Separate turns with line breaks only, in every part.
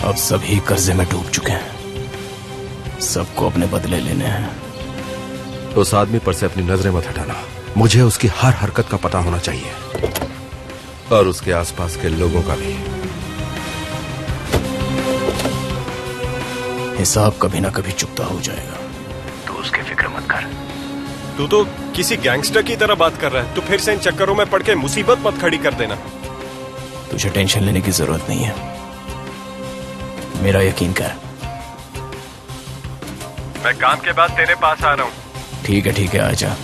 अब सभी कर्जे में डूब चुके हैं, सबको अपने बदले लेने हैं।
उस आदमी पर से अपनी नजरें मत हटाना। मुझे उसकी हर हरकत का पता होना चाहिए, और उसके आसपास के लोगों का भी।
हिसाब कभी ना कभी चुकता हो जाएगा, तो उसकी फिक्र मत कर।
तू तो किसी गैंगस्टर की तरह बात कर रहा है। तू फिर से इन चक्करों में पड़ के मुसीबत मत खड़ी कर देना।
तुझे टेंशन लेने की जरूरत नहीं है, मेरा यकीन कर।
मैं काम के बाद तेरे पास आ रहा हूँ।
ठीक है, आजा।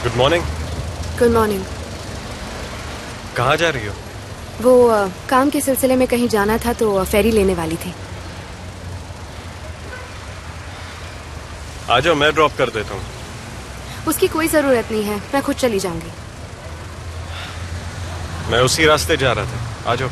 Good morning.
Good morning.
कहाँ जा रही हो?
वो काम के सिलसिले में कहीं जाना था, तो फेरी लेने वाली थी।
आ जाओ, मैं ड्रॉप कर देता हूँ।
उसकी कोई जरूरत नहीं है, मैं खुद चली जाऊंगी।
मैं उसी रास्ते जा रहा था, आ जाओ।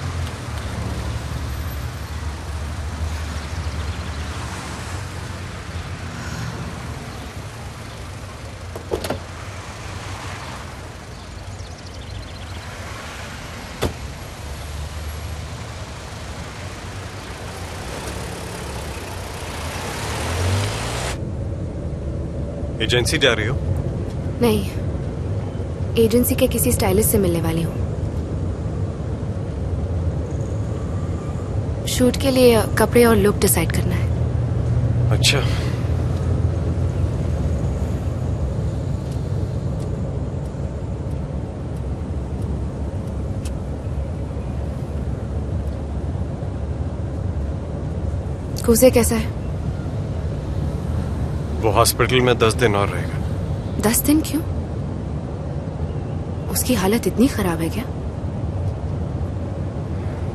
एजेंसी जा रही हो?
नहीं, एजेंसी के किसी स्टाइलिस्ट से मिलने वाली हूँ। शूट के लिए कपड़े और लुक डिसाइड करना है।
अच्छा।
कूसे कैसा है?
वो हॉस्पिटल में 10 दिन और रहेगा।
10 दिन क्यों? उसकी हालत इतनी खराब है क्या?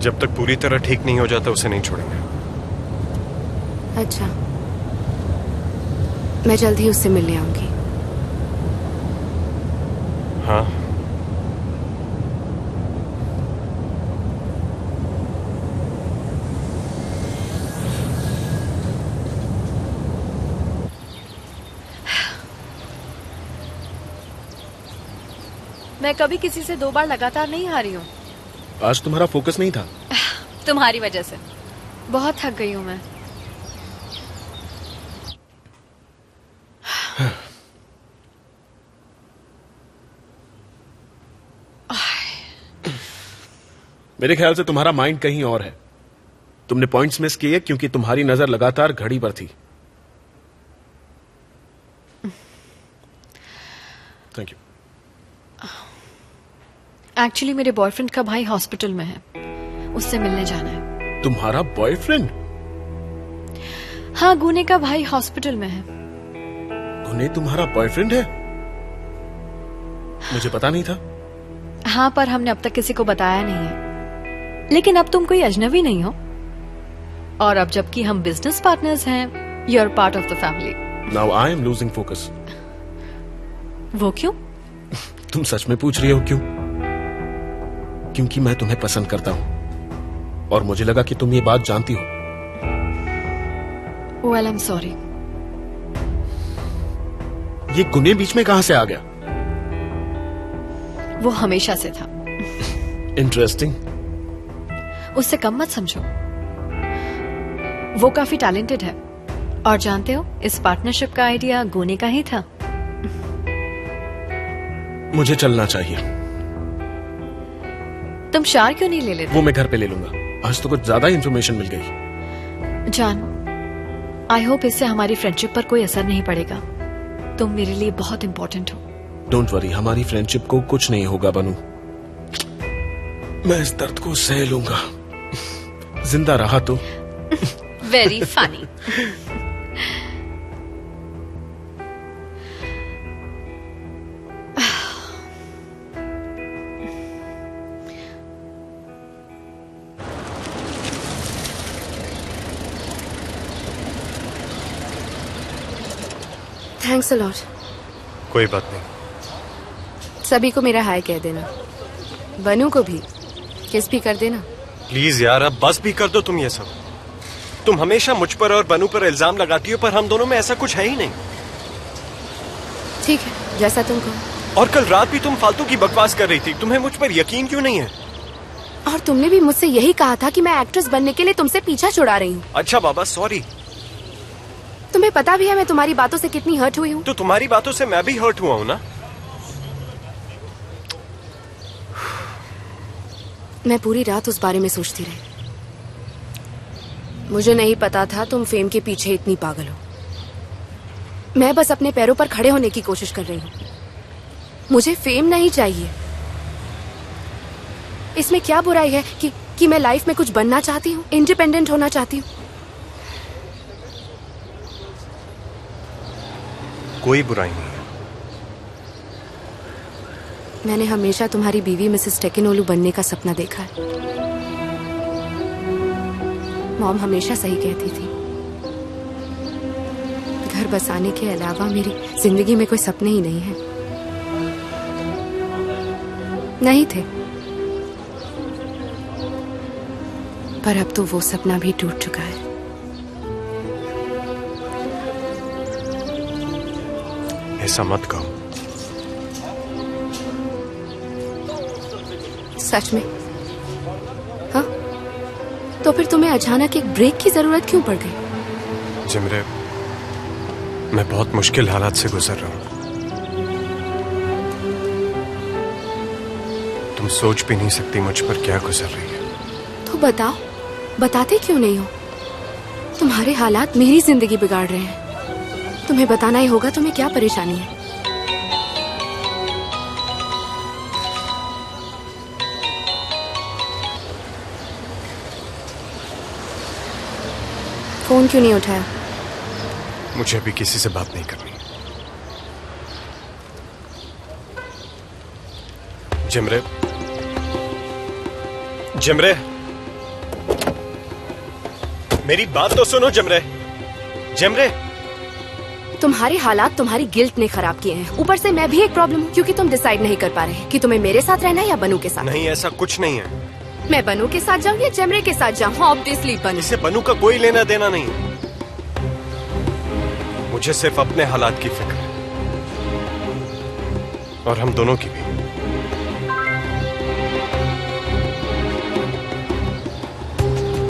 जब तक पूरी तरह ठीक नहीं हो जाता उसे नहीं छोड़ेंगे।
अच्छा, मैं जल्द ही उससे मिलने आऊंगी।
हाँ।
मैं कभी किसी से 2 बार लगातार नहीं हारी हूँ।
आज तुम्हारा फोकस नहीं था।
तुम्हारी वजह से। बहुत थक गई हूँ मैं।
मेरे ख्याल से तुम्हारा माइंड कहीं और है। तुमने पॉइंट्स मिस किए क्योंकि तुम्हारी नजर लगातार घड़ी पर थी। Thank you.
एक्चुअली मेरे बॉयफ्रेंड का भाई हॉस्पिटल में है, उससे मिलने जाना है।
तुम्हारा बॉयफ्रेंड?
हाँ, गुने का भाई हॉस्पिटल में है।
गुने तुम्हारा बॉयफ्रेंड है? मुझे पता नहीं था।
हाँ, पर हमने अब तक किसी को बताया नहीं है। लेकिन अब तुम कोई अजनबी नहीं हो, और अब जबकि हम बिजनेस पार्टनर्स हैं, you are part of the family.
Now I am losing focus.
वो क्यों?
तुम सच में पूछ रही हो क्यों? क्योंकि मैं तुम्हें पसंद करता हूं, और मुझे लगा कि तुम ये बात जानती हो।
Well, I'm sorry.
ये गुने बीच में कहां से आ गया?
वो हमेशा से था।
इंटरेस्टिंग।
उससे कम मत समझो। वो काफी टैलेंटेड है, और जानते हो, इस पार्टनरशिप का आइडिया गुने का ही था।
मुझे चलना चाहिए।
तुम शार क्यों नहीं ले लेते?
वो मैं घर पे ले लूंगा। आज तो कुछ ज्यादा इंफॉर्मेशन मिल गई।
जान, आई होप इससे हमारी फ्रेंडशिप पर कोई असर नहीं पड़ेगा। तुम मेरे लिए बहुत इंपॉर्टेंट हो।
डोंट वरी, हमारी फ्रेंडशिप को कुछ नहीं होगा बनू। मैं इस दर्द को सह लूंगा। जिंदा रहा तो।
Very funny.
Thanks a lot.
कोई बात नहीं।
सभी को मेरा हाय कह देना, बनू को भी किस भी कर देना।
प्लीज यार, अब बस भी कर दो तुम ये सब। तुम हमेशा मुझ पर और बनू पर इल्जाम लगाती हो, पर हम दोनों में ऐसा कुछ है ही नहीं।
ठीक है, जैसा तुम कहो।
और कल रात भी तुम फालतू की बकवास कर रही थी। तुम्हें मुझ पर यकीन क्यों नहीं है?
और तुमने भी मुझसे यही कहा था कि मैं एक्ट्रेस बनने के लिए तुमसे पीछा छुड़ा रही हूँ।
अच्छा बाबा, सॉरी।
तुम्हें पता भी है मैं तुम्हारी बातों से कितनी हर्ट हुई हूँ।
तो तुम्हारी बातों से मैं भी हर्ट हुआ हूँ ना।
मैं पूरी रात उस बारे में सोचती रही। मुझे नहीं पता था तुम फेम के पीछे इतनी पागल हो। मैं बस अपने पैरों पर खड़े होने की कोशिश कर रही हूँ। मुझे फेम नहीं चाहिए। इसमें क्या बुराई है कि मैं लाइफ में कुछ बनना चाहती हूँ, इंडिपेंडेंट होना चाहती हूँ।
कोई बुराई नहीं है।
मैंने हमेशा तुम्हारी बीवी मिसेस टेकिनोलू बनने का सपना देखा है। मॉम हमेशा सही कहती थी, घर बसाने के अलावा मेरी जिंदगी में कोई सपने ही नहीं है। नहीं थे, पर अब तो वो सपना भी टूट चुका है।
ऐसा मत कहो।
सच में? हाँ, तो फिर तुम्हें अचानक एक ब्रेक की जरूरत क्यों पड़ गई?
जिमरे, मैं बहुत मुश्किल हालात से गुजर रहा हूँ। तुम सोच भी नहीं सकती मुझ पर क्या गुजर रही है।
तो बताओ, बताते क्यों नहीं हो? तुम्हारे हालात मेरी जिंदगी बिगाड़ रहे हैं। तुम्हें बताना ही होगा तुम्हें क्या परेशानी है। फोन क्यों नहीं उठाया?
मुझे अभी किसी से बात नहीं करनी। जिमरे, जिमरे, मेरी बात तो सुनो जिमरे। जिमरे,
तुम्हारे हालात तुम्हारी गिल्ट ने खराब किए हैं। ऊपर से मैं भी एक प्रॉब्लम हूँ, क्योंकि तुम डिसाइड नहीं कर पा रहे कि तुम्हें मेरे साथ रहना है या बनू के साथ।
नहीं, ऐसा कुछ नहीं है।
मैं बनू के साथ जाऊँ या जमरे के साथ जाऊँ? ऑब्वियसली बनू।
इससे बनू का कोई लेना देना नहीं है। मुझे सिर्फ अपने हालात की फिक्र है, और हम दोनों की भी।